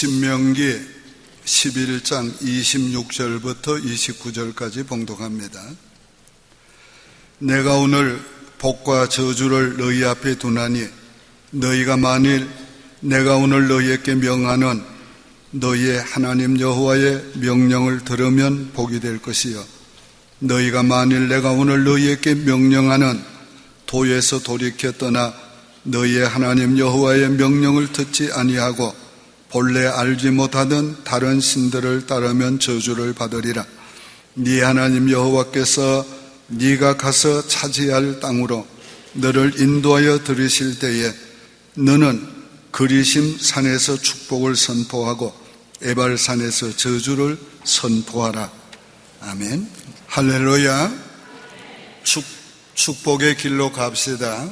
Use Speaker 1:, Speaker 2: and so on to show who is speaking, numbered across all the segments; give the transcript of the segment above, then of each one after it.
Speaker 1: 신명기 11장 26절부터 29절까지 봉독합니다. 내가 오늘 복과 저주를 너희 앞에 두나니 너희가 만일 내가 오늘 너희에게 명하는 너희의 하나님 여호와의 명령을 들으면 복이 될 것이요 너희가 만일 내가 오늘 너희에게 명령하는 도에서 돌이켜 떠나 너희의 하나님 여호와의 명령을 듣지 아니하고 본래 알지 못하던 다른 신들을 따르면 저주를 받으리라. 네 하나님 여호와께서 네가 가서 차지할 땅으로 너를 인도하여 들이실 때에 너는 그리심 산에서 축복을 선포하고 에발 산에서 저주를 선포하라. 아멘. 할렐루야. 축복의 길로 갑시다.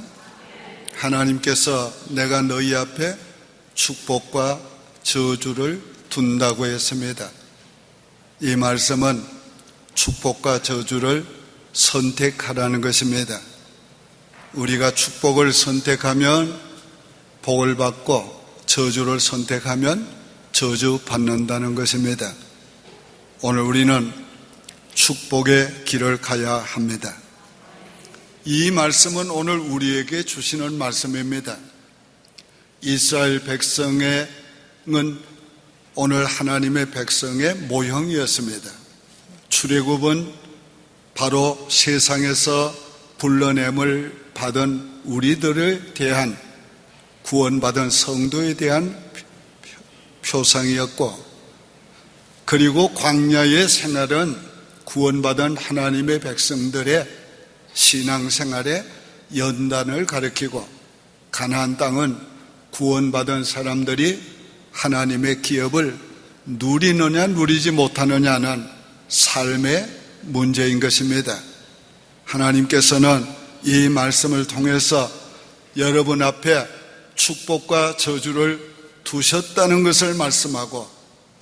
Speaker 1: 하나님께서 내가 너희 앞에 축복과 저주를 둔다고 했습니다. 이 말씀은 축복과 저주를 선택하라는 것입니다. 우리가 축복을 선택하면 복을 받고 저주를 선택하면 저주 받는다는 것입니다. 오늘 우리는 축복의 길을 가야 합니다. 이 말씀은 오늘 우리에게 주시는 말씀입니다. 이스라엘 백성은 오늘 하나님의 백성의 모형이었습니다. 출애굽은 바로 세상에서 불러냄을 받은 우리들에 대한 구원받은 성도에 대한 표상이었고, 그리고 광야의 생활은 구원받은 하나님의 백성들의 신앙생활의 연단을 가리키고, 가나안 땅은 구원받은 사람들이 하나님의 기업을 누리느냐 누리지 못하느냐는 삶의 문제인 것입니다. 하나님께서는 이 말씀을 통해서 여러분 앞에 축복과 저주를 두셨다는 것을 말씀하고,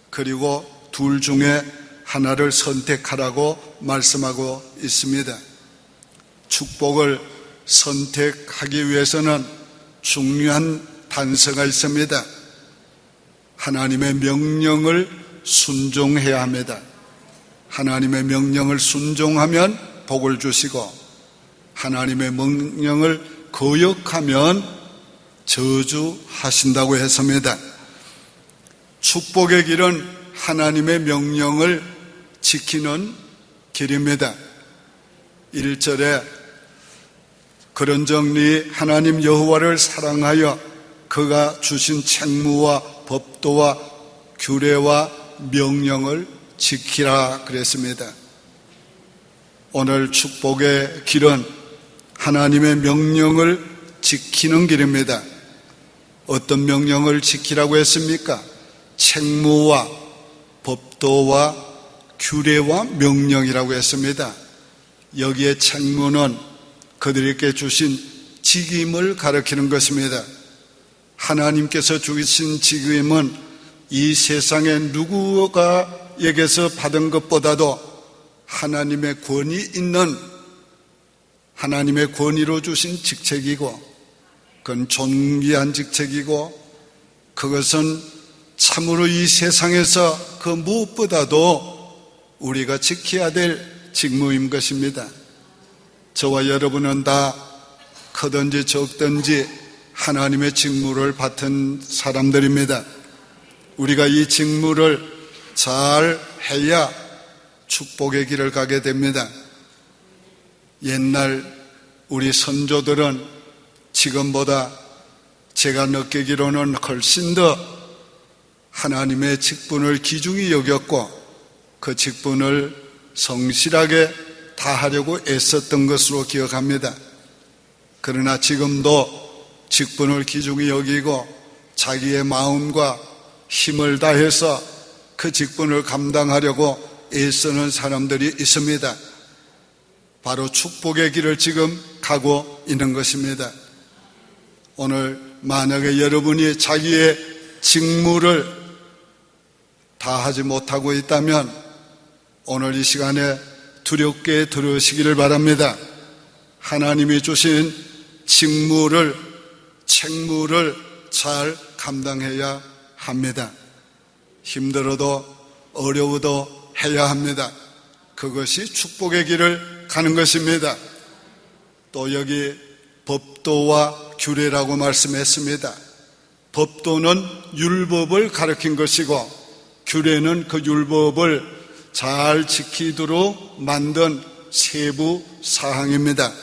Speaker 1: 그리고 둘 중에 하나를 선택하라고 말씀하고 있습니다. 축복을 선택하기 위해서는 중요한 단서가 있습니다. 하나님의 명령을 순종해야 합니다. 하나님의 명령을 순종하면 복을 주시고, 하나님의 명령을 거역하면 저주하신다고 했습니다. 축복의 길은 하나님의 명령을 지키는 길입니다. 1절에 그런 정리 하나님 여호와를 사랑하여 그가 주신 책무와 법도와 규례와 명령을 지키라 그랬습니다. 오늘 축복의 길은 하나님의 명령을 지키는 길입니다. 어떤 명령을 지키라고 했습니까? 책무와 법도와 규례와 명령이라고 했습니다. 여기에 책무는 그들에게 주신 직임을 가리키는 것입니다. 하나님께서 주신 직임은 이 세상에 누구에게서 받은 것보다도 하나님의 권위 있는, 하나님의 권위로 주신 직책이고, 그건 존귀한 직책이고, 그것은 참으로 이 세상에서 그 무엇보다도 우리가 지켜야 될 직무인 것입니다. 저와 여러분은 다 크든지 적든지 하나님의 직무를 맡은 사람들입니다. 우리가 이 직무를 잘 해야 축복의 길을 가게 됩니다. 옛날 우리 선조들은 지금보다 제가 느끼기로는 훨씬 더 하나님의 직분을 귀중히 여겼고, 그 직분을 성실하게 다하려고 애썼던 것으로 기억합니다. 그러나 지금도 직분을 귀중히 여기고 자기의 마음과 힘을 다해서 그 직분을 감당하려고 애쓰는 사람들이 있습니다. 바로 축복의 길을 지금 가고 있는 것입니다. 오늘 만약에 여러분이 자기의 직무를 다하지 못하고 있다면 오늘 이 시간에 두렵게 들으시기를 바랍니다. 하나님이 주신 책무를 잘 감당해야 합니다. 힘들어도 어려워도 해야 합니다. 그것이 축복의 길을 가는 것입니다. 또 여기 법도와 규례라고 말씀했습니다. 법도는 율법을 가리킨 것이고 규례는 그 율법을 잘 지키도록 만든 세부 사항입니다.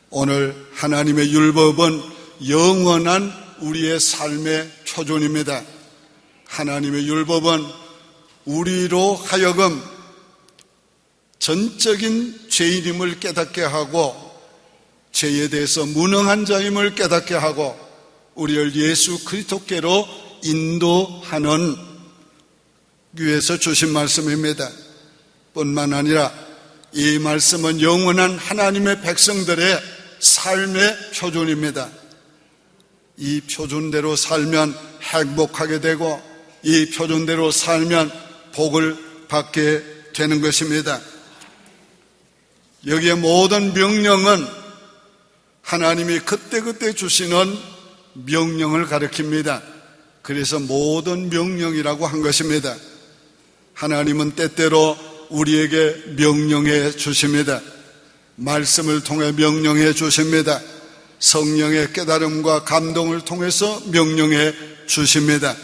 Speaker 1: 오늘 하나님의 율법은 영원한 우리의 삶의 표준입니다. 하나님의 율법은 우리로 하여금 전적인 죄인임을 깨닫게 하고 죄에 대해서 무능한 자임을 깨닫게 하고 우리를 예수 그리스도께로 인도하는 위해서 주신 말씀입니다. 뿐만 아니라 이 말씀은 영원한 하나님의 백성들의 삶의 표준입니다. 이 표준대로 살면 행복하게 되고 이 표준대로 살면 복을 받게 되는 것입니다. 여기에 모든 명령은 하나님이 그때그때 주시는 명령을 가리킵니다. 그래서 모든 명령이라고 한 것입니다. 하나님은 때때로 우리에게 명령해 주십니다. 말씀을 통해 명령해 주십니다. 성령의 깨달음과 감동을 통해서 명령해 주십니다.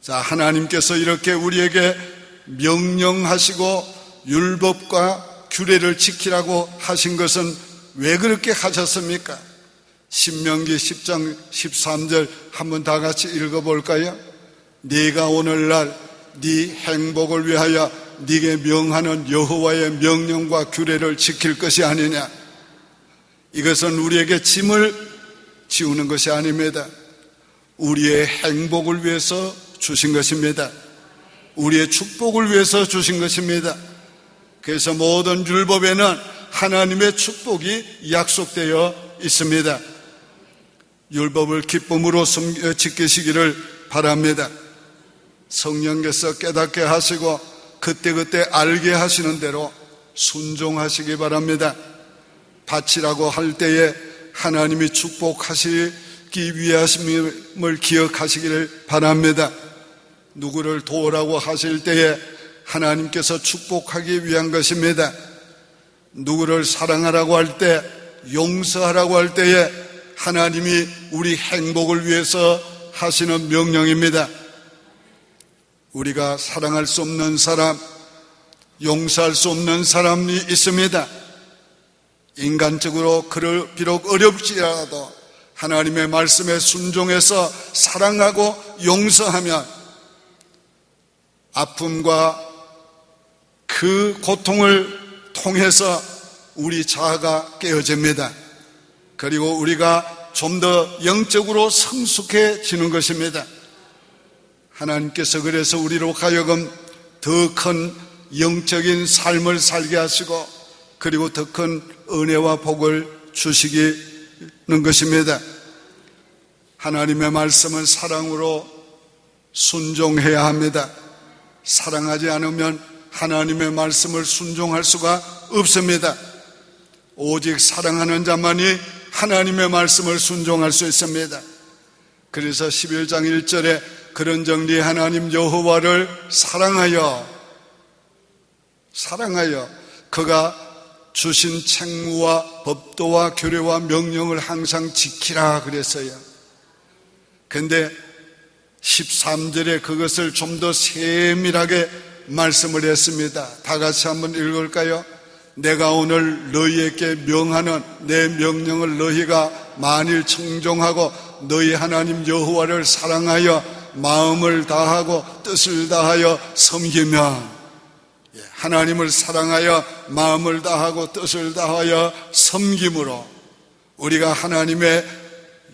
Speaker 1: 자, 하나님께서 이렇게 우리에게 명령하시고 율법과 규례를 지키라고 하신 것은 왜 그렇게 하셨습니까? 신명기 10장 13절 한번 다 같이 읽어볼까요? 네가 오늘날 네 행복을 위하여 네게 명하는 여호와의 명령과 규례를 지킬 것이 아니냐. 이것은 우리에게 짐을 지우는 것이 아닙니다. 우리의 행복을 위해서 주신 것입니다. 우리의 축복을 위해서 주신 것입니다. 그래서 모든 율법에는 하나님의 축복이 약속되어 있습니다. 율법을 기쁨으로 지키시기를 바랍니다. 성령께서 깨닫게 하시고 그때그때 알게 하시는 대로 순종하시기 바랍니다. 바치라고 할 때에 하나님이 축복하시기 위하심을 기억하시기를 바랍니다. 누구를 도우라고 하실 때에 하나님께서 축복하기 위한 것입니다. 누구를 사랑하라고 할 때, 용서하라고 할 때에 하나님이 우리 행복을 위해서 하시는 명령입니다. 우리가 사랑할 수 없는 사람, 용서할 수 없는 사람이 있습니다. 인간적으로 비록 어렵지라도 하나님의 말씀에 순종해서 사랑하고 용서하면 아픔과 그 고통을 통해서 우리 자아가 깨어집니다. 그리고 우리가 좀 더 영적으로 성숙해지는 것입니다. 하나님께서 그래서 우리로 하여금 더 큰 영적인 삶을 살게 하시고 그리고 더 큰 은혜와 복을 주시기는 것입니다. 하나님의 말씀은 사랑으로 순종해야 합니다. 사랑하지 않으면 하나님의 말씀을 순종할 수가 없습니다. 오직 사랑하는 자만이 하나님의 말씀을 순종할 수 있습니다. 그래서 11장 1절에 그런정리 하나님 여호와를 사랑하여 그가 주신 책무와 법도와 규례와 명령을 항상 지키라 그랬어요. 그런데 13절에 그것을 좀 더 세밀하게 말씀을 했습니다. 다 같이 한번 읽을까요? 내가 오늘 너희에게 명하는 내 명령을 너희가 만일 청종하고 너희 하나님 여호와를 사랑하여 마음을 다하고 뜻을 다하여 섬기면, 하나님을 사랑하여 마음을 다하고 뜻을 다하여 섬김으로 우리가 하나님의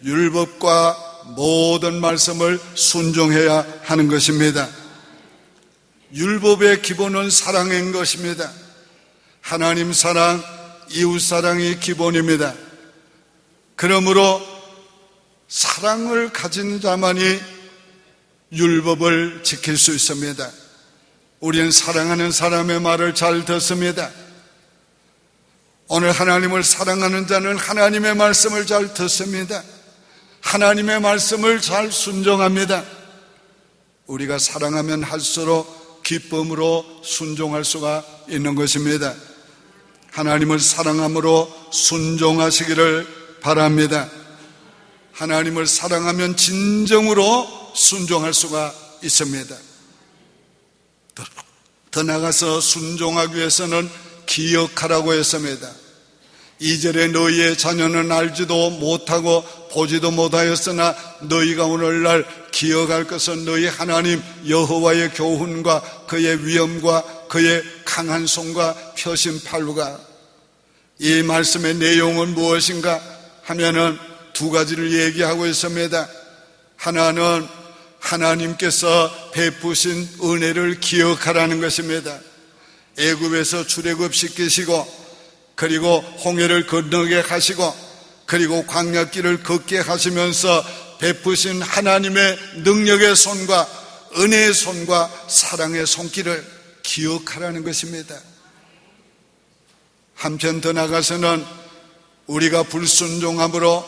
Speaker 1: 율법과 모든 말씀을 순종해야 하는 것입니다. 율법의 기본은 사랑인 것입니다. 하나님 사랑, 이웃 사랑이 기본입니다. 그러므로 사랑을 가진 자만이 율법을 지킬 수 있습니다. 우리는 사랑하는 사람의 말을 잘 듣습니다. 오늘 하나님을 사랑하는 자는 하나님의 말씀을 잘 듣습니다. 하나님의 말씀을 잘 순종합니다. 우리가 사랑하면 할수록 기쁨으로 순종할 수가 있는 것입니다. 하나님을 사랑함으로 순종하시기를 바랍니다. 하나님을 사랑하면 진정으로 순종할 수가 있습니다. 더 나아가서 순종하기 위해서는 기억하라고 했습니다. 2절에 너희의 자녀는 알지도 못하고 보지도 못하였으나 너희가 오늘날 기억할 것은 너희 하나님 여호와의 교훈과 그의 위엄과 그의 강한 손과 펴신 팔과. 이 말씀의 내용은 무엇인가 하면은 두 가지를 얘기하고 있습니다. 하나는 하나님께서 베푸신 은혜를 기억하라는 것입니다. 애굽에서 출애굽시키시고 그리고 홍해를 건너게 하시고 그리고 광야길을 걷게 하시면서 베푸신 하나님의 능력의 손과 은혜의 손과 사랑의 손길을 기억하라는 것입니다. 한편 더 나가서는 우리가 불순종함으로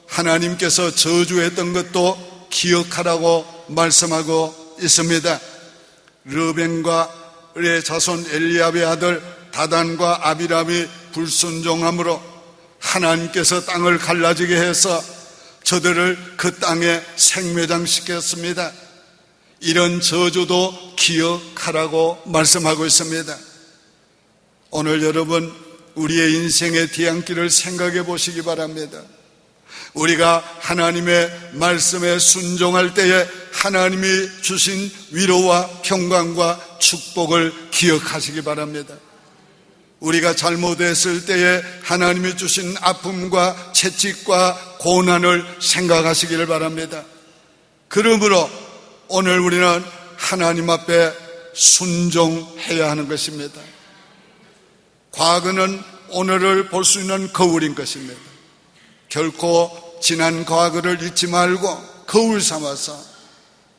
Speaker 1: 하나님께서 저주했던 것도 기억하라고 말씀하고 있습니다. 르벤과의 자손 엘리압의 아들 다단과 아비람이 불순종함으로 하나님께서 땅을 갈라지게 해서 저들을 그 땅에 생매장시켰습니다. 이런 저주도 기억하라고 말씀하고 있습니다. 오늘 여러분 우리의 인생의 뒤안길을 생각해 보시기 바랍니다. 우리가 하나님의 말씀에 순종할 때에 하나님이 주신 위로와 평강과 축복을 기억하시기 바랍니다. 우리가 잘못했을 때에 하나님이 주신 아픔과 채찍과 고난을 생각하시기를 바랍니다. 그러므로 오늘 우리는 하나님 앞에 순종해야 하는 것입니다. 과거는 오늘을 볼 수 있는 거울인 것입니다. 결코 지난 과거를 잊지 말고 거울 삼아서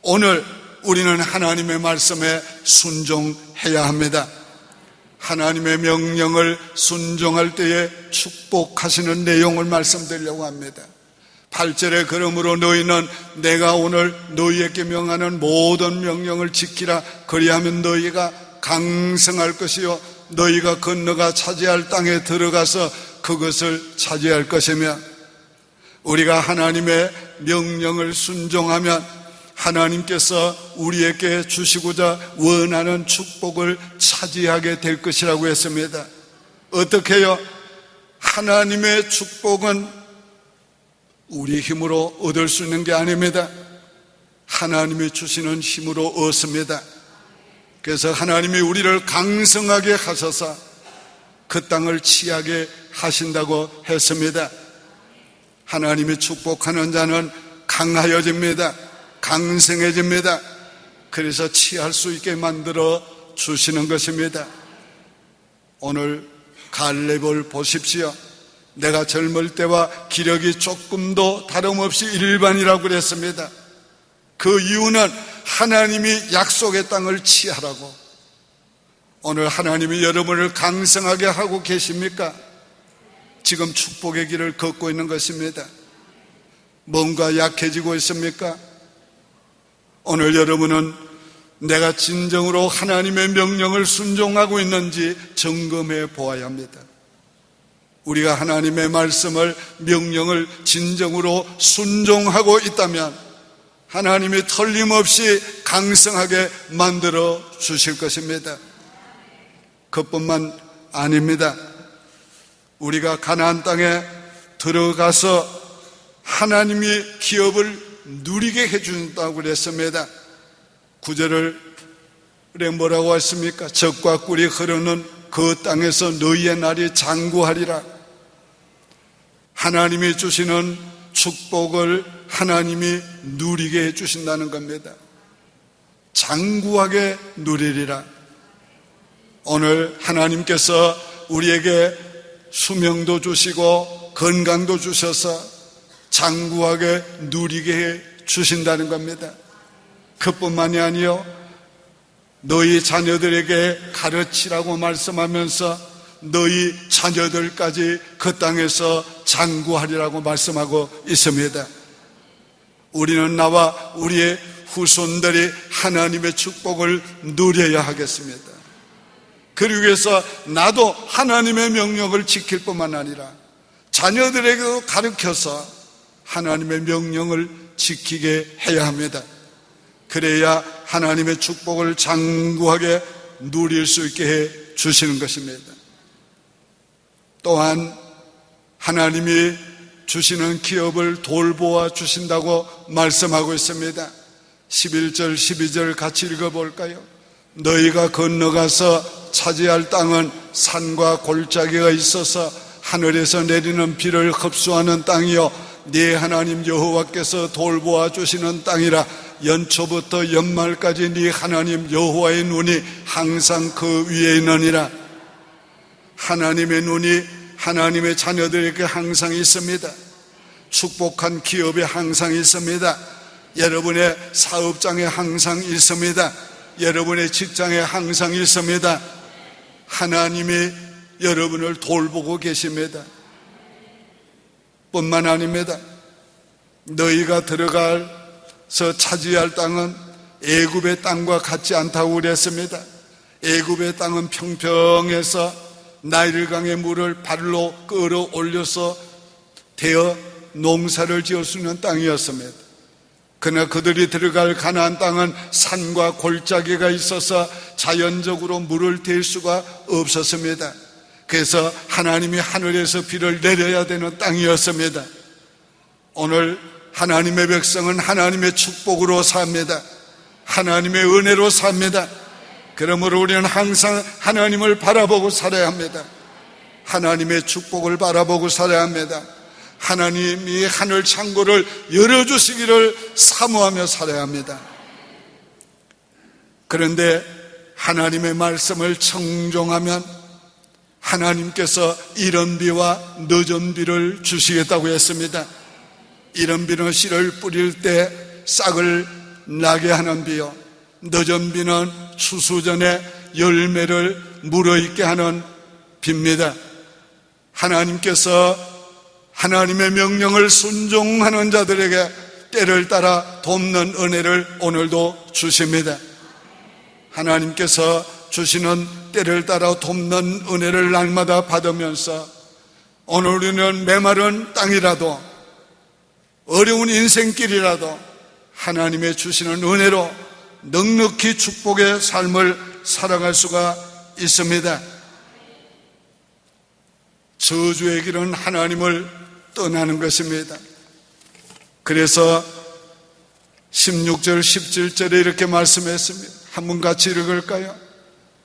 Speaker 1: 오늘 우리는 하나님의 말씀에 순종해야 합니다. 하나님의 명령을 순종할 때에 축복하시는 내용을 말씀드리려고 합니다. 8절에 그러므로 너희는 내가 오늘 너희에게 명하는 모든 명령을 지키라. 그리하면 너희가 강성할 것이요 너희가 건너가 차지할 땅에 들어가서 그것을 차지할 것이며, 우리가 하나님의 명령을 순종하면 하나님께서 우리에게 주시고자 원하는 축복을 차지하게 될 것이라고 했습니다. 어떻게 해요? 하나님의 축복은 우리 힘으로 얻을 수 있는 게 아닙니다. 하나님이 주시는 힘으로 얻습니다. 그래서 하나님이 우리를 강성하게 하셔서 그 땅을 취하게 하신다고 했습니다. 하나님이 축복하는 자는 강하여집니다. 강성해집니다. 그래서 취할 수 있게 만들어 주시는 것입니다. 오늘 갈렙을 보십시오. 내가 젊을 때와 기력이 조금도 다름없이 일반이라고 그랬습니다. 그 이유는 하나님이 약속의 땅을 취하라고. 오늘 하나님이 여러분을 강성하게 하고 계십니까? 지금 축복의 길을 걷고 있는 것입니다. 뭔가 약해지고 있습니까? 오늘 여러분은 내가 진정으로 하나님의 명령을 순종하고 있는지 점검해 보아야 합니다. 우리가 하나님의 말씀을, 명령을 진정으로 순종하고 있다면 하나님이 틀림없이 강성하게 만들어 주실 것입니다. 그뿐만 아닙니다. 우리가 가나안 땅에 들어가서 하나님이 기업을 누리게 해준다고 그랬습니다. 9절에 뭐라고 했습니까? 젖과 꿀이 흐르는 그 땅에서 너희의 날이 장구하리라. 하나님이 주시는 축복을 하나님이 누리게 해주신다는 겁니다. 장구하게 누리리라. 오늘 하나님께서 우리에게 수명도 주시고 건강도 주셔서 장구하게 누리게 해 주신다는 겁니다. 그뿐만이 아니요, 너희 자녀들에게 가르치라고 말씀하면서 너희 자녀들까지 그 땅에서 장구하리라고 말씀하고 있습니다. 우리는 나와 우리의 후손들이 하나님의 축복을 누려야 하겠습니다. 그러기 위해서 나도 하나님의 명령을 지킬 뿐만 아니라 자녀들에게도 가르쳐서 하나님의 명령을 지키게 해야 합니다. 그래야 하나님의 축복을 장구하게 누릴 수 있게 해 주시는 것입니다. 또한 하나님이 주시는 기업을 돌보아 주신다고 말씀하고 있습니다. 11절 12절 같이 읽어볼까요? 너희가 건너가서 차지할 땅은 산과 골짜기가 있어서 하늘에서 내리는 비를 흡수하는 땅이요 네 하나님 여호와께서 돌보아 주시는 땅이라. 연초부터 연말까지 네 하나님 여호와의 눈이 항상 그 위에 있느니라. 하나님의 눈이 하나님의 자녀들에게 항상 있습니다. 축복한 기업에 항상 있습니다. 여러분의 사업장에 항상 있습니다. 여러분의 직장에 항상 있습니다. 하나님이 여러분을 돌보고 계십니다. 뿐만 아닙니다. 너희가 들어가서 차지할 땅은 애굽의 땅과 같지 않다고 그랬습니다. 애굽의 땅은 평평해서 나일강의 물을 발로 끌어올려서 대어 농사를 지을 수 있는 땅이었습니다. 그러나 그들이 들어갈 가나안 땅은 산과 골짜기가 있어서 자연적으로 물을 댈 수가 없었습니다. 그래서 하나님이 하늘에서 비를 내려야 되는 땅이었습니다. 오늘 하나님의 백성은 하나님의 축복으로 삽니다. 하나님의 은혜로 삽니다. 그러므로 우리는 항상 하나님을 바라보고 살아야 합니다. 하나님의 축복을 바라보고 살아야 합니다. 하나님이 하늘 창고를 열어주시기를 사모하며 살아야 합니다. 그런데 하나님의 말씀을 청종하면 하나님께서 이른 비와 늦은 비를 주시겠다고 했습니다. 이른 비는 씨를 뿌릴 때 싹을 나게 하는 비요, 늦은 비는 추수 전에 열매를 물어있게 하는 비입니다. 하나님께서 하나님의 명령을 순종하는 자들에게 때를 따라 돕는 은혜를 오늘도 주십니다. 하나님께서 주시는 때를 따라 돕는 은혜를 날마다 받으면서 오늘 우리는 메마른 땅이라도 어려운 인생길이라도 하나님의 주시는 은혜로 넉넉히 축복의 삶을 살아갈 수가 있습니다. 저주의 길은 하나님을 떠나는 것입니다. 그래서 16절 17절에 이렇게 말씀했습니다. 한번 같이 읽을까요?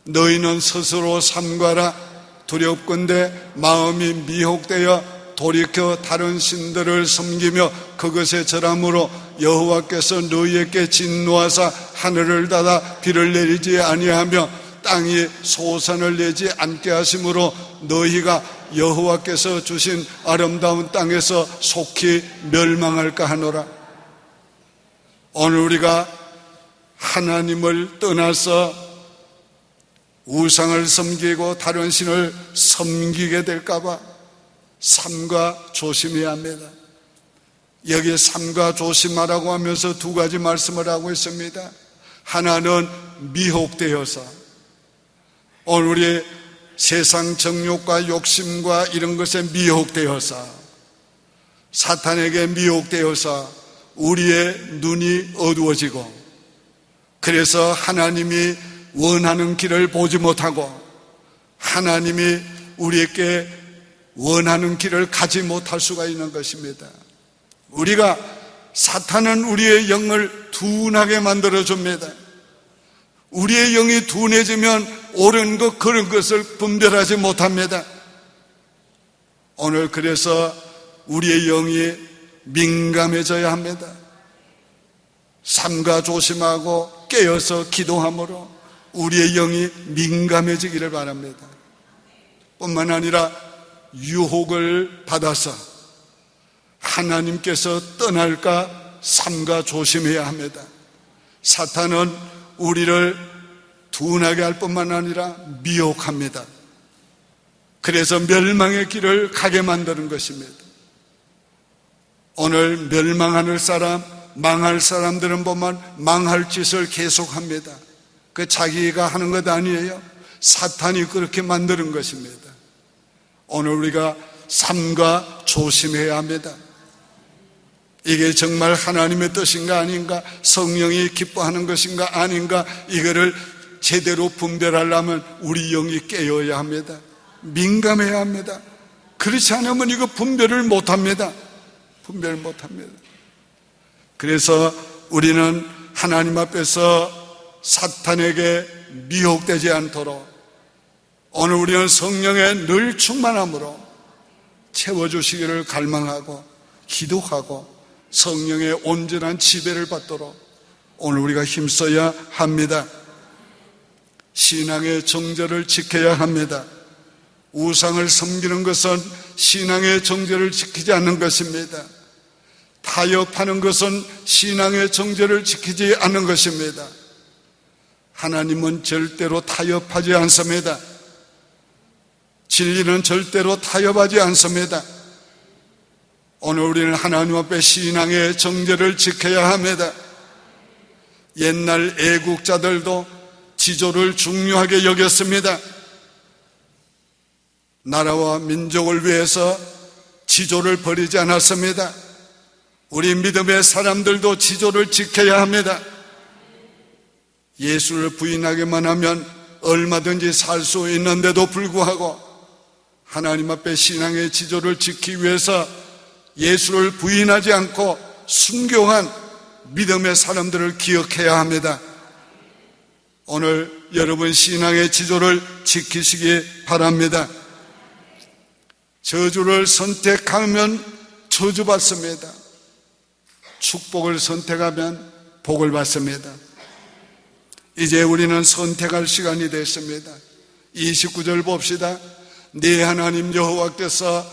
Speaker 1: 너희는 스스로 삼가라. 두렵건대 마음이 미혹되어 돌이켜 다른 신들을 섬기며 그것에 절함으로 여호와께서 너희에게 진노하사 하늘을 닫아 비를 내리지 아니하며 땅이 소산을 내지 않게 하심으로 너희가 여호와께서 주신 아름다운 땅에서 속히 멸망할까 하노라. 오늘 우리가 하나님을 떠나서 우상을 섬기고 다른 신을 섬기게 될까봐 삼가 조심해야 합니다. 여기에 삼가 조심하라고 하면서 두 가지 말씀을 하고 있습니다. 하나는 미혹되어서, 오늘 우리 세상 정욕과 욕심과 이런 것에 미혹되어서, 사탄에게 미혹되어서 우리의 눈이 어두워지고, 그래서 하나님이 원하는 길을 보지 못하고 하나님이 우리에게 원하는 길을 가지 못할 수가 있는 것입니다. 우리가 사탄은 우리의 영을 둔하게 만들어줍니다. 우리의 영이 둔해지면 옳은 것 그런 것을 분별하지 못합니다. 오늘 그래서 우리의 영이 민감해져야 합니다. 삼가 조심하고 깨어서 기도함으로 우리의 영이 민감해지기를 바랍니다. 뿐만 아니라 유혹을 받아서 하나님께서 떠날까 삼가 조심해야 합니다. 사탄은 우리를 둔하게 할 뿐만 아니라 미혹합니다. 그래서 멸망의 길을 가게 만드는 것입니다. 오늘 멸망하는 사람, 망할 사람들은 보면 망할 짓을 계속합니다. 그 자기가 하는 것 아니에요. 사탄이 그렇게 만드는 것입니다. 오늘 우리가 삼가 조심해야 합니다. 이게 정말 하나님의 뜻인가 아닌가, 성령이 기뻐하는 것인가 아닌가, 이거를 제대로 분별하려면 우리 영이 깨어야 합니다. 민감해야 합니다. 그렇지 않으면 이거 분별을 못합니다. 분별을 못합니다. 그래서 우리는 하나님 앞에서 사탄에게 미혹되지 않도록 오늘 우리는 성령에 늘 충만함으로 채워주시기를 갈망하고 기도하고 성령의 온전한 지배를 받도록 오늘 우리가 힘써야 합니다. 신앙의 정절을 지켜야 합니다. 우상을 섬기는 것은 신앙의 정절을 지키지 않는 것입니다. 타협하는 것은 신앙의 정절을 지키지 않는 것입니다. 하나님은 절대로 타협하지 않습니다. 진리는 절대로 타협하지 않습니다. 오늘 우리는 하나님 앞에 신앙의 정절을 지켜야 합니다. 옛날 애국자들도 지조를 중요하게 여겼습니다. 나라와 민족을 위해서 지조를 버리지 않았습니다. 우리 믿음의 사람들도 지조를 지켜야 합니다. 예수를 부인하기만 하면 얼마든지 살 수 있는데도 불구하고 하나님 앞에 신앙의 지조를 지키기 위해서 예수를 부인하지 않고 순교한 믿음의 사람들을 기억해야 합니다. 오늘 여러분 신앙의 지조를 지키시기 바랍니다. 저주를 선택하면 저주받습니다. 축복을 선택하면 복을 받습니다. 이제 우리는 선택할 시간이 됐습니다. 29절 봅시다. 네 하나님 여호와께서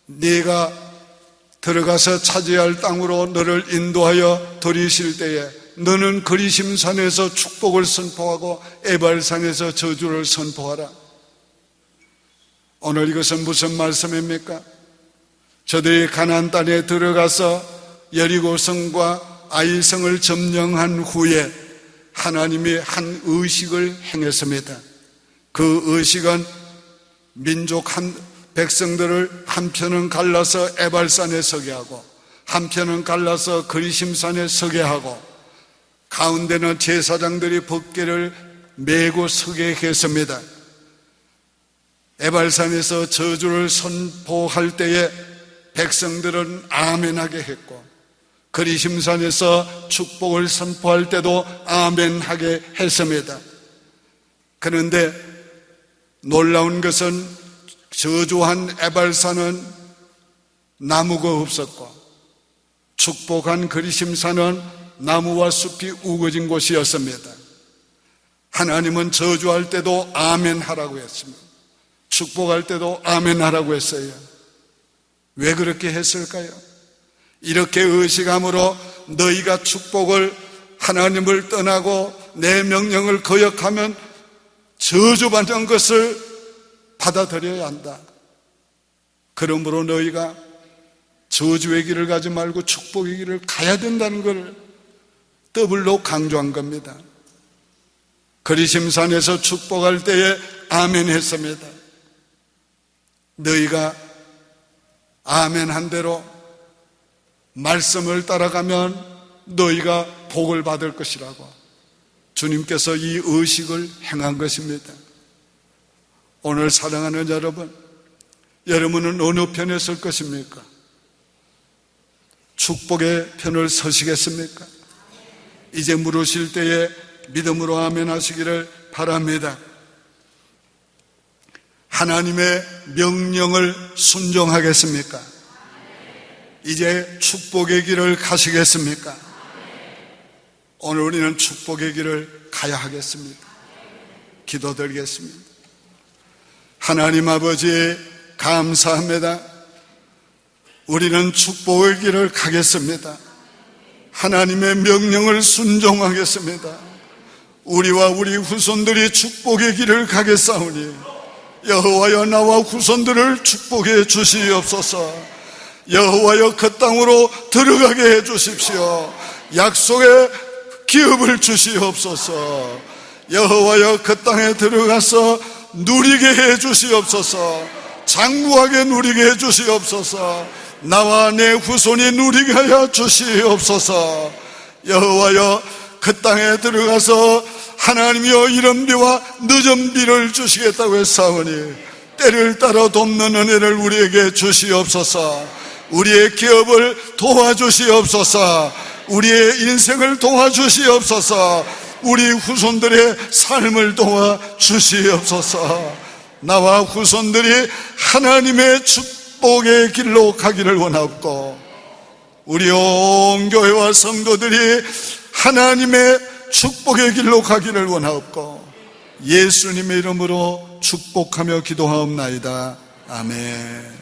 Speaker 1: 네가 들어가서 차지할 땅으로 너를 인도하여 들이실 때에 너는 그리심산에서 축복을 선포하고 에발산에서 저주를 선포하라. 오늘 이것은 무슨 말씀입니까? 저들이 가나안 땅에 들어가서 여리고성과 아이성을 점령한 후에 하나님이 한 의식을 행했습니다. 그 의식은 민족 백성들을 한편은 갈라서 에발산에 서게 하고 한편은 갈라서 그리심산에 서게 하고 가운데는 제사장들이 법궤를 메고 서게 했습니다. 에발산에서 저주를 선포할 때에 백성들은 아멘하게 했고 그리심산에서 축복을 선포할 때도 아멘하게 했습니다. 그런데 놀라운 것은 저주한 에발산은 나무가 없었고 축복한 그리심산은 나무와 숲이 우거진 곳이었습니다. 하나님은 저주할 때도 아멘하라고 했습니다. 축복할 때도 아멘하라고 했어요. 왜 그렇게 했을까요? 이렇게 의식함으로 너희가 축복을 하나님을 떠나고 내 명령을 거역하면 저주받는 것을 받아들여야 한다. 그러므로 너희가 저주의 길을 가지 말고 축복의 길을 가야 된다는 것을 더블로 강조한 겁니다. 그리심산에서 축복할 때에 아멘 했습니다. 너희가 아멘 한 대로 말씀을 따라가면 너희가 복을 받을 것이라고 주님께서 이 의식을 행한 것입니다. 오늘 사랑하는 여러분, 여러분은 어느 편에 설 것입니까? 축복의 편을 서시겠습니까? 이제 물으실 때에 믿음으로 아멘 하시기를 바랍니다. 하나님의 명령을 순종하겠습니까? 이제 축복의 길을 가시겠습니까? 오늘 우리는 축복의 길을 가야 하겠습니다. 기도드리겠습니다. 하나님 아버지 감사합니다. 우리는 축복의 길을 가겠습니다. 하나님의 명령을 순종하겠습니다. 우리와 우리 후손들이 축복의 길을 가겠사오니 여호와여 나와 후손들을 축복해 주시옵소서. 여호와여 그 땅으로 들어가게 해주십시오. 약속의 기업을 주시옵소서. 여호와여 그 땅에 들어가서 누리게 해주시옵소서. 장구하게 누리게 해주시옵소서. 나와 내 후손이 누리게 하여 주시옵소서. 여호와여 그 땅에 들어가서 하나님이여 이른 비와 늦은 비를 주시겠다고 했사오니 때를 따라 돕는 은혜를 우리에게 주시옵소서. 우리의 기업을 도와주시옵소서. 우리의 인생을 도와주시옵소서. 우리 후손들의 삶을 도와주시옵소서. 나와 후손들이 하나님의 축복의 길로 가기를 원하옵고 우리 온 교회와 성도들이 하나님의 축복의 길로 가기를 원하옵고 예수님의 이름으로 축복하며 기도하옵나이다. 아멘.